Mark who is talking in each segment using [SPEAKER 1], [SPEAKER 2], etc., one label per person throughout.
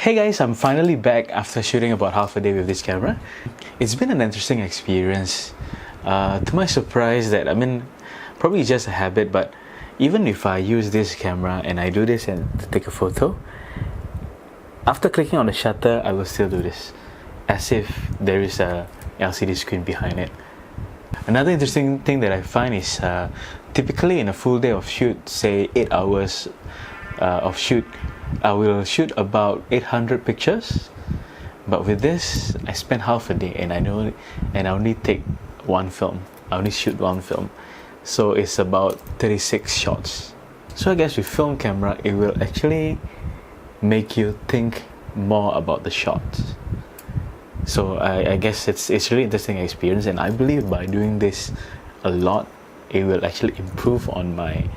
[SPEAKER 1] Hey guys, I'm finally back after shooting about half a day with this camera. It's been an interesting experience. To my surprise that, probably just a habit, but even if I use this camera and I do this and to take a photo, after clicking on the shutter, I will still do this, as if there is a LCD screen behind it. Another interesting thing that I find is typically in a full day of shoot, say 8 hours of shoot, I will shoot about 800 pictures, but with this I spend half a day and I only take one film. I only shoot one film, so it's about 36 shots. So I guess with film camera it will actually make you think more about the shots. So I guess it's really interesting experience, and I believe by doing this a lot it will actually improve on my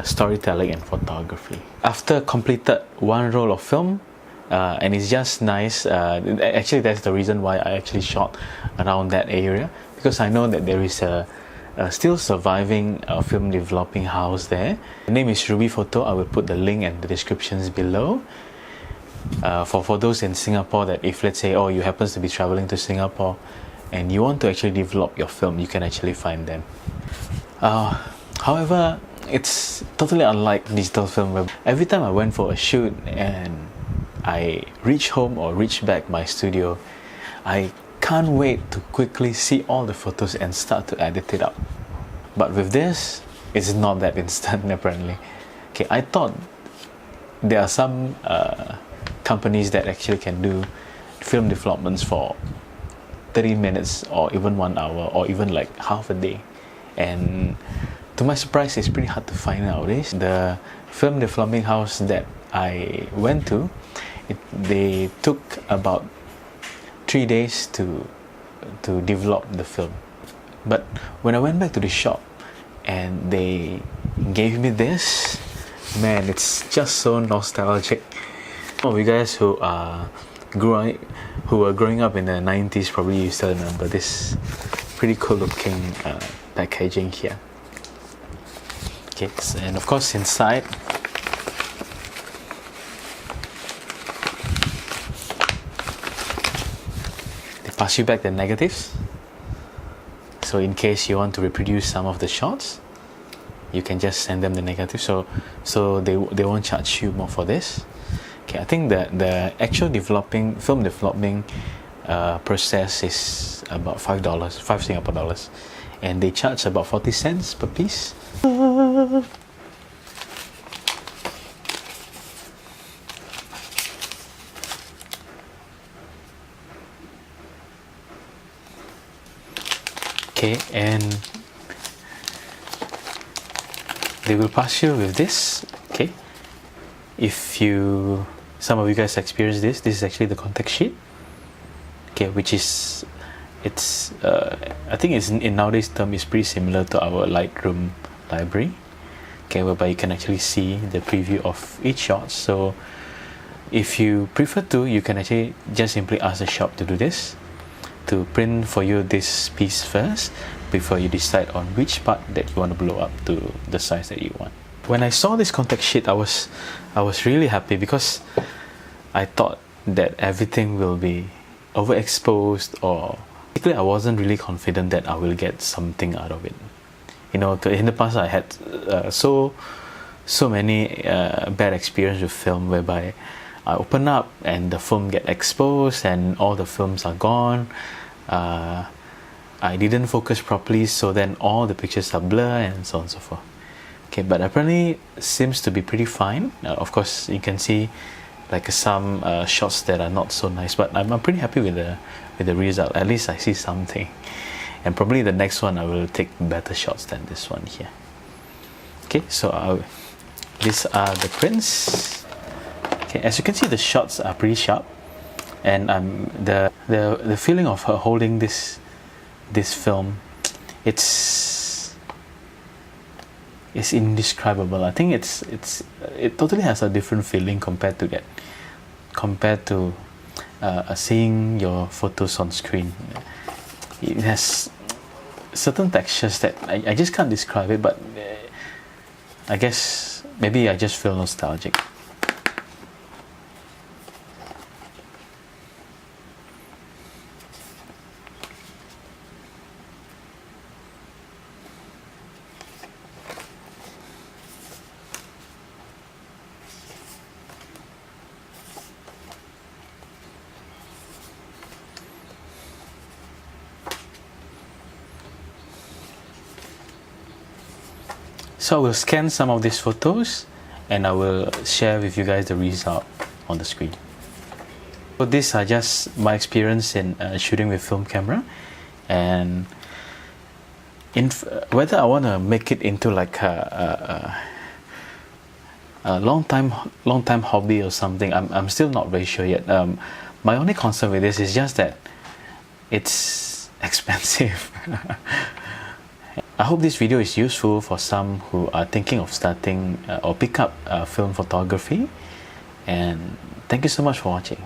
[SPEAKER 1] storytelling and photography. After completed one roll of film, and it's just nice, actually that's the reason why I actually shot around that area, because I know that there is a still surviving film developing house there. The name is Ruby Photo. I will put the link and the descriptions below. For those in Singapore, that if let's say you happen to be traveling to Singapore and you want to actually develop your film, you can actually find them. However, it's totally unlike digital film, where every time I went for a shoot and I reach home or reach back my studio, I can't wait to quickly see all the photos and start to edit it up. But with this, it's not that instant apparently. Okay, I thought there are some companies that actually can do film developments for 30 minutes or even 1 hour or even like half a day, and to my surprise it's pretty hard to find nowadays. The film developing house that I went to, they took about 3 days to develop the film. But when I went back to the shop and they gave me this, man, it's just so nostalgic. Some of you guys who were growing up in the 90s, probably you still remember this pretty cool looking packaging here. Okay, and of course inside they pass you back the negatives, so in case you want to reproduce some of the shots, you can just send them the negatives, so they won't charge you more for this. Okay, I think that the actual film developing process is about $5, 5 Singapore dollars, and they charge about 40 cents per piece. Okay, and they will pass you with this. Okay, if some of you guys experience this is actually the contact sheet. Okay, which is, I think it's in nowadays term is pretty similar to our Lightroom library. Okay, whereby you can actually see the preview of each shot. So if you prefer to, you can actually just simply ask the shop to do this, to print for you this piece first before you decide on which part that you want to blow up to the size that you want. When I saw this contact sheet, I was really happy, because I thought that everything will be overexposed, or basically I wasn't really confident that I will get something out of it. You know, in the past I had so many bad experiences with film, whereby I open up and the film get exposed and all the films are gone. I didn't focus properly, so then all the pictures are blurred and so on and so forth. Okay, but apparently seems to be pretty fine. Of course, you can see like some shots that are not so nice, but I'm pretty happy with the result. At least I see something, and probably the next one I will take better shots than this one here. Okay, so these are the prints. Okay, as you can see, the shots are pretty sharp, and the feeling of her holding this film, it's indescribable. I think it totally has a different feeling compared to seeing your photos on screen. It has certain textures that I just can't describe it, but I guess maybe I just feel nostalgic. So I will scan some of these photos and I will share with you guys the result on the screen. So these are just my experience in shooting with film camera, and whether I want to make it into like a long time hobby or something, I'm still not very sure yet. My only concern with this is just that it's expensive. I hope this video is useful for some who are thinking of starting or pick up film photography, and thank you so much for watching.